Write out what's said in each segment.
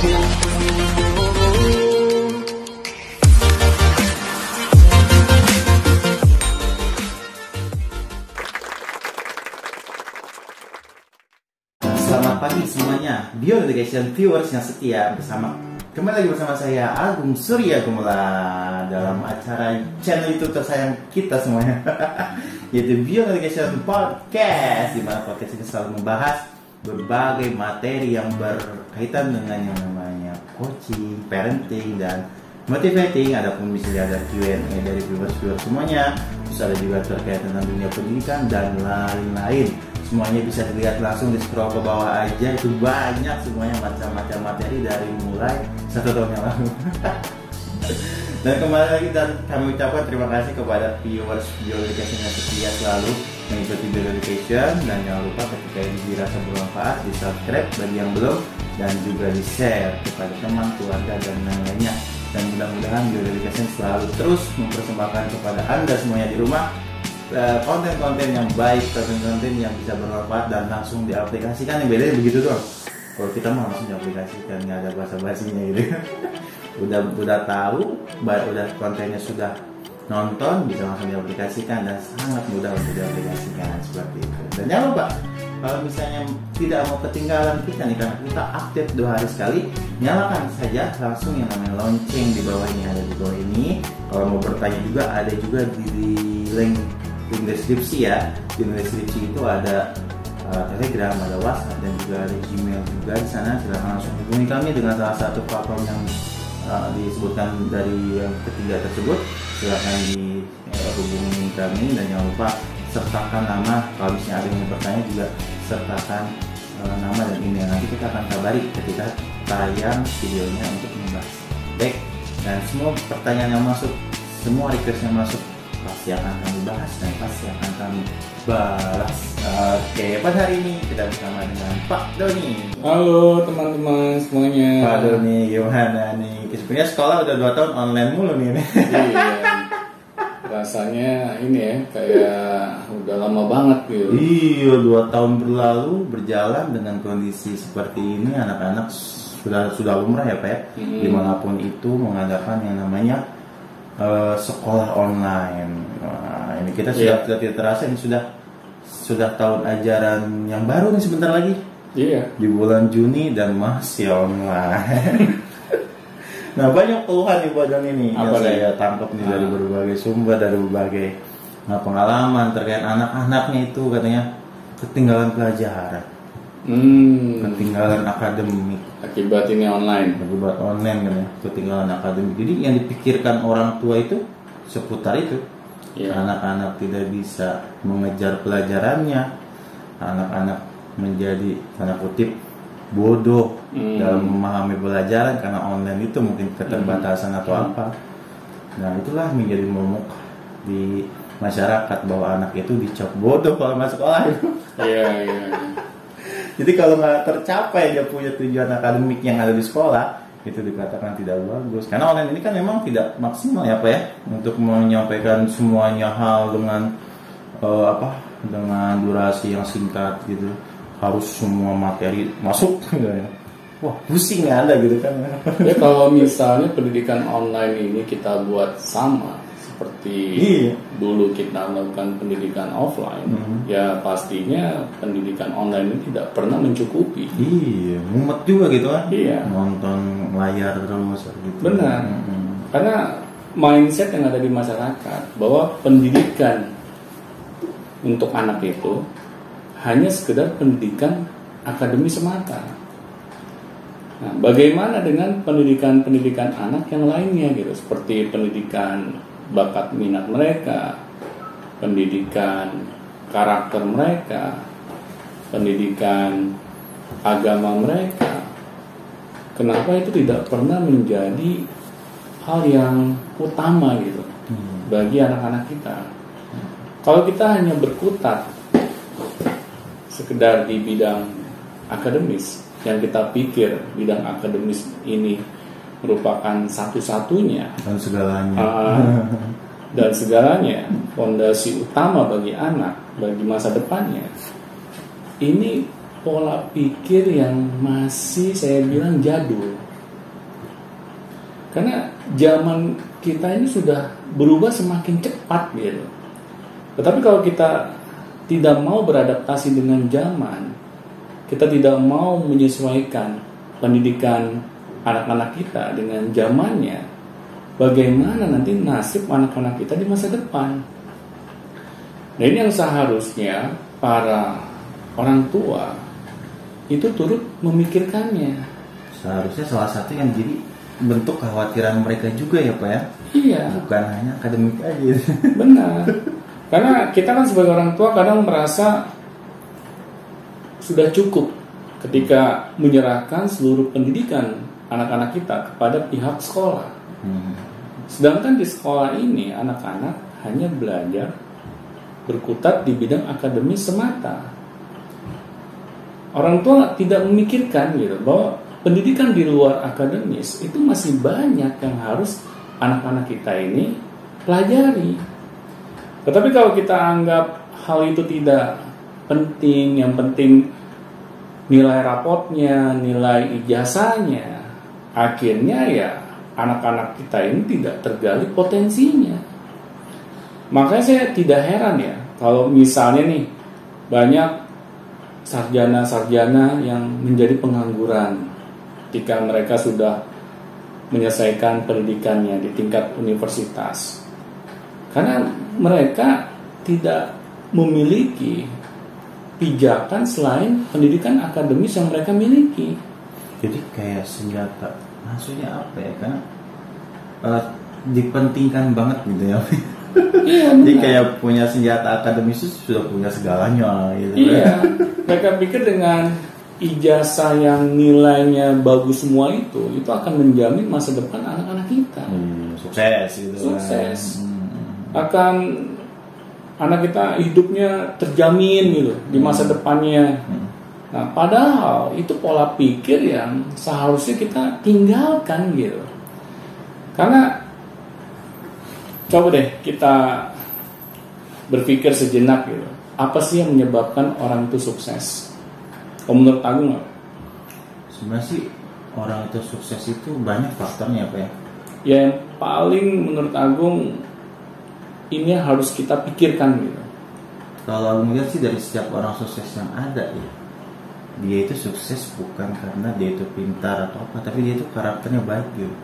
Selamat pagi semuanya, Bio Education viewers yang setia kembali lagi bersama saya Agung Surya Gumula dalam acara channel YouTube tersayang kita semuanya, yaitu Bio Education Podcast, di mana podcast ini selalu membahas berbagai materi yang berkaitan dengan yang namanya coaching, parenting, dan motivating. Adapun misalnya ada Q&A dari viewers semuanya, terus ada juga terkait tentang dunia pendidikan dan lain-lain. Semuanya bisa dilihat langsung di scroll ke bawah aja, itu banyak semuanya macam-macam materi dari mulai 1 tahun yang lalu. Dan kembali lagi, dan kami ucapkan terima kasih kepada viewers Bio Education yang setia selalu mengikuti Bio Education, dan jangan lupa ketika ini dirasa bermanfaat di subscribe bagi yang belum, dan juga di share kepada teman, keluarga, dan lain-lainnya. Dan mudah-mudahan Bio Education selalu terus mempersembahkan kepada Anda semuanya di rumah konten-konten yang baik, konten-konten yang bisa bermanfaat dan langsung diaplikasikan. Yang bedanya begitu doang. Kalau kita mah langsung diaplikasikan, nggak ada basa-basinya gitu. udah tahu, udah kontennya sudah nonton, bisa langsung diaplikasikan dan sangat mudah untuk diaplikasikan seperti itu. Dan jangan lupa, kalau misalnya tidak mau ketinggalan kita nih, karena kita update 2 hari sekali, nyalakan saja langsung yang namanya lonceng di bawah ini, ada di bawah ini. Kalau mau bertanya juga ada juga di link deskripsi ya. Di deskripsi itu ada Telegram, ada WhatsApp, dan juga ada Gmail juga di sana. Silahkan langsung hubungi kami dengan salah satu platform yang disebutkan dari yang ketiga tersebut. Silahkan dihubungi kami, dan jangan lupa sertakan nama. Kalau misalnya ada yang bertanya juga sertakan nama dan email. Nanti kita akan kabari ketika tayang videonya untuk membahas. Baik, dan semua pertanyaan yang masuk, semua request yang masuk pasti akan kami bahas dan pasti akan kami balas. Oke, pada hari ini kita bersama dengan Pak Doni. Halo teman-teman semuanya. Pak Doni, gimana nih? Sebenarnya sekolah udah 2 tahun online mulu nih. Iya. Rasanya ini ya, kayak udah lama banget gitu. Iya, 2 tahun berlalu berjalan dengan kondisi seperti ini. Anak-anak sudah lumrah ya Pak ya. Dimanapun itu mengadakan yang namanya sekolah online. Nah, ini kita sudah tidak terasa, ini sudah tahun ajaran yang baru nih sebentar lagi. Iya. Di bulan Juni dan masih online. Nah, banyak keluhan nih Pak Doni nih yang saya tangkap nih dari berbagai sumber, dari berbagai pengalaman terkait anak-anaknya itu katanya ketinggalan pelajaran. Ketinggalan akademik akibat ini online. Akibat online kan ya, ketinggalan akademik. Jadi yang dipikirkan orang tua itu seputar itu. Anak-anak tidak bisa mengejar pelajarannya. Anak-anak menjadi tanda kutip bodoh dalam memahami pelajaran karena online itu mungkin keterbatasan atau apa. Nah, itulah menjadi momok di masyarakat bahwa anak itu dicap bodoh kalau masuk sekolah. Iya. Jadi kalau nggak tercapai dia punya tujuan akademik yang ada di sekolah, itu dikatakan tidak bagus. Karena online ini kan memang tidak maksimal ya Pak ya, untuk menyampaikan semuanya hal dengan dengan durasi yang singkat gitu. Harus semua materi masuk gitu ya. Wah, pusing ya Anda gitu kan. Ya kalau misalnya pendidikan online ini kita buat sama seperti dulu kita melakukan pendidikan offline, ya pastinya pendidikan online ini tidak pernah mencukupi. Iya, mumet juga gitu kan. Iya. Nonton layar terus gitu. Benar. Karena mindset yang ada di masyarakat bahwa pendidikan untuk anak itu hanya sekedar pendidikan akademis semata. Nah, bagaimana dengan pendidikan anak yang lainnya gitu, seperti pendidikan bakat minat mereka, pendidikan karakter mereka, pendidikan agama mereka. Kenapa itu tidak pernah menjadi hal yang utama gitu bagi anak-anak kita? Kalau kita hanya berkutat sekedar di bidang akademis, yang kita pikir bidang akademis ini merupakan satu-satunya dan segalanya, fondasi utama bagi anak, bagi masa depannya, ini pola pikir yang masih saya bilang jadul. Karena zaman kita ini sudah berubah semakin cepat gitu. Tetapi kalau kita tidak mau beradaptasi dengan zaman, kita tidak mau menyesuaikan pendidikan anak-anak kita dengan zamannya, bagaimana nanti nasib anak-anak kita di masa depan? Nah, ini yang seharusnya para orang tua itu turut memikirkannya. Seharusnya salah satu yang jadi bentuk kekhawatiran mereka juga ya Pak ya? Iya. Bukan hanya akademik aja. Benar. Karena kita kan sebagai orang tua kadang merasa sudah cukup ketika menyerahkan seluruh pendidikan anak-anak kita kepada pihak sekolah. Sedangkan di sekolah ini anak-anak hanya belajar berkutat di bidang akademis semata. Orang tua tidak memikirkan gitu bahwa pendidikan di luar akademis itu masih banyak yang harus anak-anak kita ini pelajari. Tetapi kalau kita anggap hal itu tidak penting, yang penting nilai rapotnya, nilai ijazahnya, akhirnya ya anak-anak kita ini tidak tergali potensinya. Makanya saya tidak heran ya kalau misalnya nih banyak sarjana-sarjana yang menjadi pengangguran ketika mereka sudah menyelesaikan pendidikannya di tingkat universitas. Karena mereka tidak memiliki pijakan selain pendidikan akademis yang mereka miliki. Jadi kayak senjata, maksudnya apa ya? Karena dipentingkan banget gitu ya. Iya, jadi kayak punya senjata akademis itu sudah punya segalanya gitu. Iya, mereka pikir dengan ijazah yang nilainya bagus semua itu akan menjamin masa depan anak-anak kita. Sukses gitu. Sukses. Akan anak kita hidupnya terjamin gitu di masa depannya. Nah, padahal itu pola pikir yang seharusnya kita tinggalkan gitu. Karena coba deh kita berpikir sejenak gitu. Apa sih yang menyebabkan orang itu sukses? Kalau menurut Agung nggak? Sebenarnya sih orang itu sukses itu banyak faktornya Pak ya. Ya yang paling menurut Agung ini yang harus kita pikirkan gitu. Kalau Agung lihat sih dari setiap orang sukses yang ada ya, dia itu sukses bukan karena dia itu pintar atau apa, tapi dia itu karakternya baik gitu.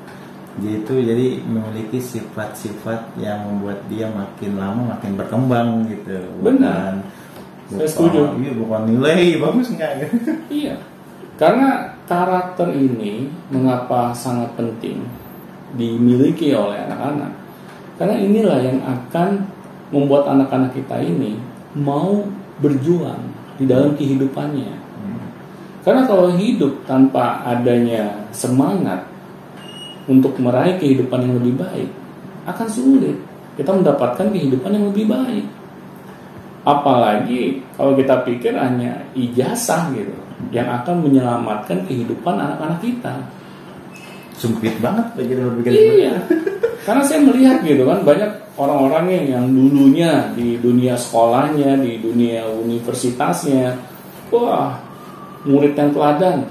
Dia itu jadi memiliki sifat-sifat yang membuat dia makin lama makin berkembang gitu. Benar. Saya setuju. Iya, bukan nilai bagus enggak gitu. Iya. Karena karakter ini mengapa sangat penting dimiliki oleh anak-anak. Karena inilah yang akan membuat anak-anak kita ini mau berjuang di dalam kehidupannya. Karena kalau hidup tanpa adanya semangat untuk meraih kehidupan yang lebih baik, akan sulit kita mendapatkan kehidupan yang lebih baik. Apalagi kalau kita pikir hanya ijazah gitu yang akan menyelamatkan kehidupan anak-anak kita. Sempit banget begitu berpikir. Iya. Karena saya melihat gitu kan banyak orang-orang yang dulunya di dunia sekolahnya, di dunia universitasnya, wah, murid yang teladan,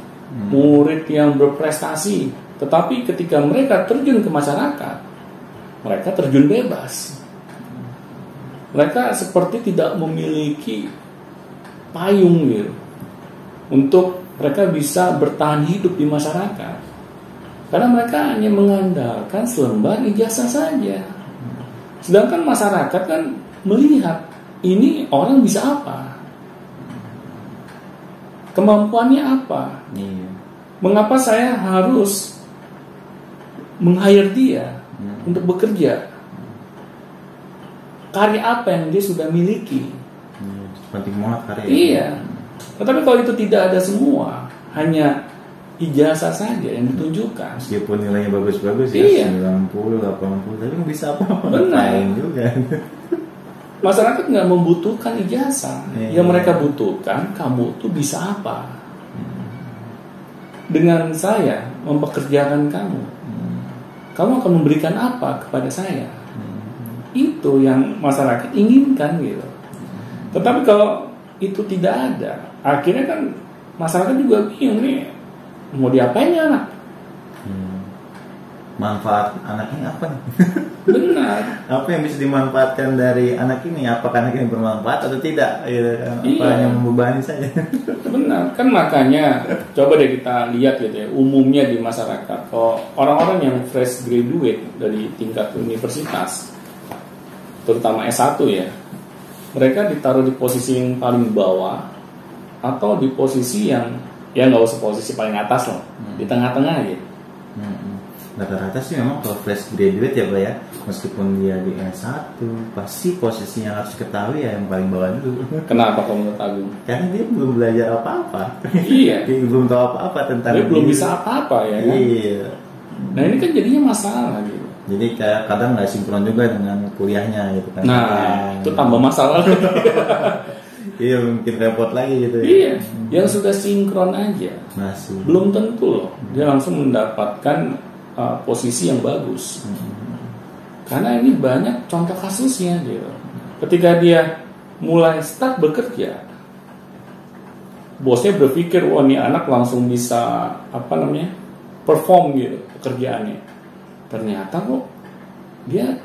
murid yang berprestasi. Tetapi ketika mereka terjun ke masyarakat, mereka terjun bebas. Mereka seperti tidak memiliki payung gitu, untuk mereka bisa bertahan hidup di masyarakat. Karena mereka hanya mengandalkan selembar ijazah saja. Sedangkan masyarakat kan melihat ini orang bisa apa, kemampuannya apa. Mengapa saya harus meng-hire dia untuk bekerja? Karya apa yang dia sudah miliki? Penting banget karya. Iya. Tetapi kalau itu tidak ada semua, hanya ijazah saja yang ditunjukkan. Meskipun nilainya bagus-bagus ya, iya. 90, 80, tapi nggak bisa apa-apa. Benar juga. Masyarakat nggak membutuhkan ijazah. Yang mereka butuhkan, kamu tuh bisa apa? Dengan saya mempekerjakan kamu, kamu akan memberikan apa kepada saya? Itu yang masyarakat inginkan gitu. Tetapi kalau itu tidak ada, akhirnya kan masyarakat juga bingung nih, mau diapain ya anak? manfaat anak ini apa nih? Benar. Apa yang bisa dimanfaatkan dari anak ini? Apakah anak ini bermanfaat atau tidak? Gitu kan? Apa Iya. hanya membebani saja? Benar, kan makanya coba deh kita lihat gitu ya, umumnya di masyarakat, kalau orang-orang yang fresh graduate dari tingkat universitas, terutama S1 ya, mereka ditaruh di posisi yang paling bawah atau di posisi yang ya nggak usah posisi paling atas loh, di tengah-tengah aja. Rata-rata sih memang kalau fresh graduate ya Pak ya, meskipun dia di S1 pasti posisinya harus ketahui ya yang paling bawah dulu. Kenapa kamu menurut Agung? Karena dia belum belajar apa-apa. Iya. Dia belum tahu apa-apa tentang Dia belum diri. bisa apa-apa ya kan? Iya. Nah ini kan jadinya masalah gitu. Jadi kayak kadang nggak sinkron juga dengan kuliahnya gitu kan. Nah itu tambah masalah. Iya mungkin repot lagi gitu ya. Iya, yang sudah sinkron aja Masih. belum tentu loh dia langsung mendapatkan posisi yang bagus. Karena ini banyak contoh kasusnya gitu. Ketika dia mulai start bekerja, bosnya berpikir wah ini anak langsung bisa perform gitu pekerjaannya. Ternyata kok dia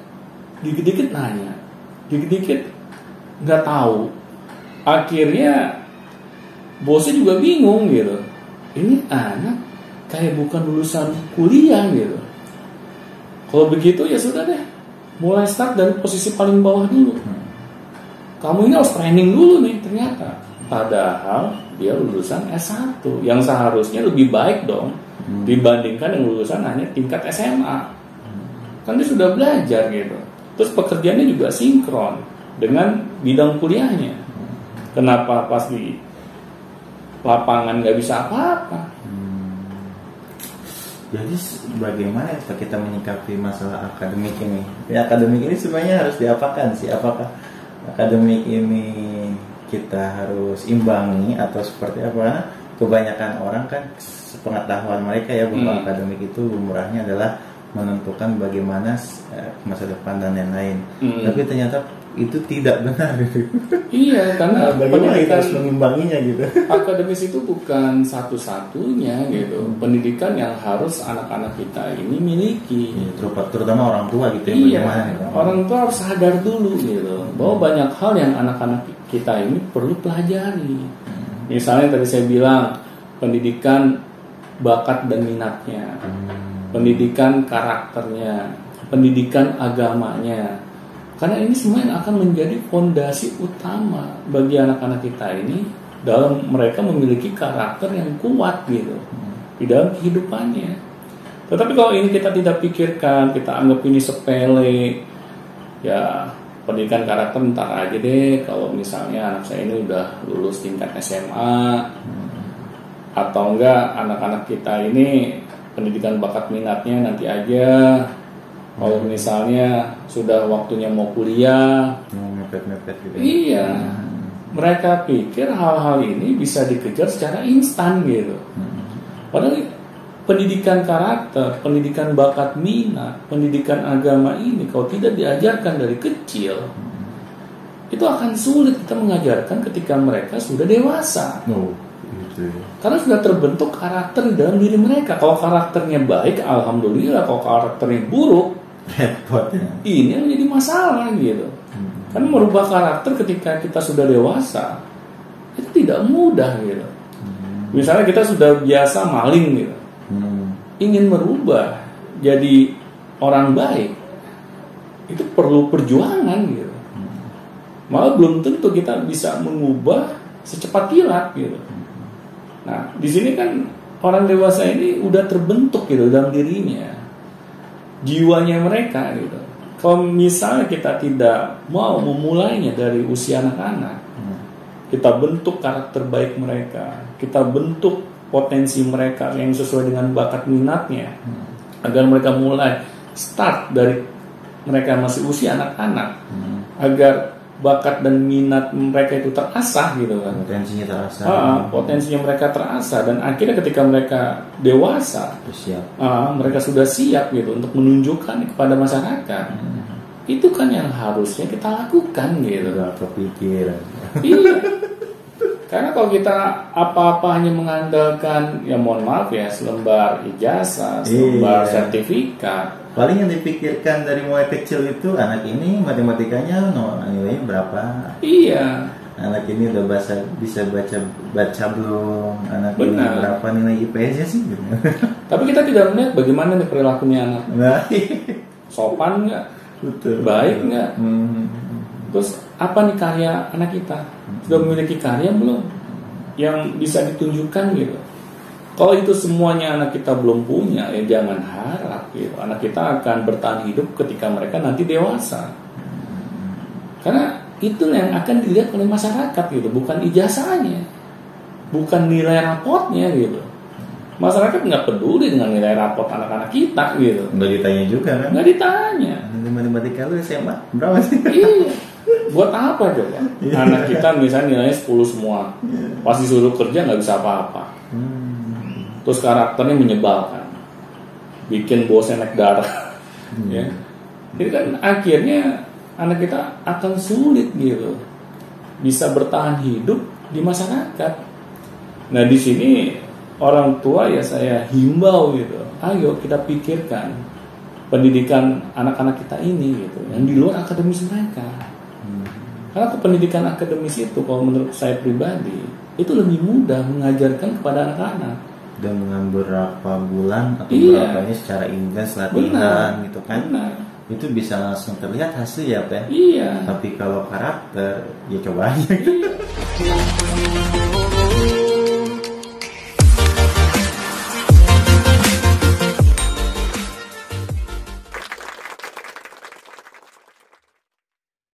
dikit-dikit nanya, dikit-dikit nggak tahu. Akhirnya bosnya juga bingung gitu. Ini anak kayak bukan lulusan kuliah gitu. Kalau begitu ya sudah deh, mulai start dari posisi paling bawah dulu. Kamu ini harus training dulu nih ternyata. Padahal dia lulusan S1 yang seharusnya lebih baik dong dibandingkan yang lulusan hanya tingkat SMA. Kan dia sudah belajar gitu. Terus pekerjaannya juga sinkron dengan bidang kuliahnya. Kenapa pas di lapangan nggak bisa apa-apa? Jadi bagaimana kita menyikapi masalah akademik ini? Ya, akademik ini sebenarnya harus diapakan sih? Apakah akademik ini kita harus imbangi atau seperti apa? Karena kebanyakan orang kan sepengetahuan mereka ya bahwa akademik itu lumrahnya adalah menentukan bagaimana masa depan dan lain-lain. Tapi ternyata itu tidak benar gitu. Iya, karena bagaimana kita harus mengimbanginya gitu. Akademis itu bukan satu-satunya gitu. Pendidikan yang harus anak-anak kita ini miliki. Ya, terutama orang tua gitu ya. Iya, gitu. orang tua harus sadar dulu gitu bahwa banyak hal yang anak-anak kita ini perlu pelajari. Misalnya tadi saya bilang pendidikan bakat dan minatnya, pendidikan karakternya, pendidikan agamanya. Karena ini semua yang akan menjadi fondasi utama bagi anak-anak kita ini dalam mereka memiliki karakter yang kuat gitu di dalam kehidupannya. Tetapi kalau ini kita tidak pikirkan, kita anggap ini sepele, ya pendidikan karakter ntar aja deh. Kalau misalnya anak saya ini udah lulus tingkat SMA, atau enggak anak-anak kita ini pendidikan bakat minatnya nanti aja. Kalau misalnya sudah waktunya mau kuliah, mepet-mepet gitu. Iya, mereka pikir hal-hal ini bisa dikejar secara instan gitu. Padahal pendidikan karakter, pendidikan bakat minat, pendidikan agama ini kalau tidak diajarkan dari kecil, itu akan sulit kita mengajarkan ketika mereka sudah dewasa. Gitu. Karena sudah terbentuk karakter di dalam diri mereka. Kalau karakternya baik, alhamdulillah. Kalau karakternya buruk, repot ya. Ini yang menjadi masalah gitu. Karena merubah karakter ketika kita sudah dewasa itu tidak mudah gitu. Misalnya kita sudah biasa maling gitu, ingin merubah jadi orang baik itu perlu perjuangan gitu. Malah belum tentu kita bisa mengubah secepat kilat gitu. Nah di sini kan orang dewasa ini udah terbentuk gitu dalam dirinya, jiwanya mereka gitu. Kalau misalnya kita tidak mau memulainya dari usia anak-anak, kita bentuk karakter baik mereka, kita bentuk potensi mereka yang sesuai dengan bakat minatnya, agar mereka mulai start dari mereka masih usia anak-anak, agar bakat dan minat mereka itu terasah gitu kan. Potensinya terasa. Potensinya mereka terasa dan akhirnya ketika mereka dewasa, mereka sudah siap gitu untuk menunjukkan kepada masyarakat. Itu kan yang harusnya kita lakukan gitu. Gak kepikiran. Iya. Karena kalau kita apa-apa hanya mengandalkan, ya mohon maaf ya, selembar ijazah, selembar sertifikat. Paling yang dipikirkan dari mulai kecil itu, anak ini matematikanya nilainya berapa? Iya. Anak ini udah bisa baca belum? Anak ini berapa nilai IPS-nya sih? Tapi kita tidak melihat bagaimana nih perilakunya anak. Sopan nggak? Baik nggak? Terus apa nih karya anak kita? Sudah memiliki karya belum? Yang bisa ditunjukkan gitu. Kalau itu semuanya anak kita belum punya, ya jangan harap gitu. Anak kita akan bertahan hidup ketika mereka nanti dewasa. Karena itu yang akan dilihat oleh masyarakat gitu, bukan ijazahnya, bukan nilai rapotnya gitu. Masyarakat nggak peduli dengan nilai rapot anak-anak kita gitu. Nggak ditanya juga kan? Nggak ditanya. Matematika lu SMA berapa sih? Iya. Buat apa coba? Anak kita misalnya nilainya 10 semua, pas disuruh kerja nggak bisa apa-apa. Terus karakternya menyebalkan, bikin bosnya naik darah. Ya. Jadi kan akhirnya anak kita akan sulit gitu, bisa bertahan hidup di masyarakat. Nah di sini orang tua ya saya himbau gitu, ayo kita pikirkan pendidikan anak-anak kita ini gitu, yang di luar akademis mereka. Karena pendidikan akademis itu kalau menurut saya pribadi itu lebih mudah mengajarkan kepada anak-anak. Dan beberapa bulan atau berapa ini secara intens latihan gitu kan. Itu bisa langsung terlihat hasil ya Pak. Iya. Tapi kalau karakter ya coba aja.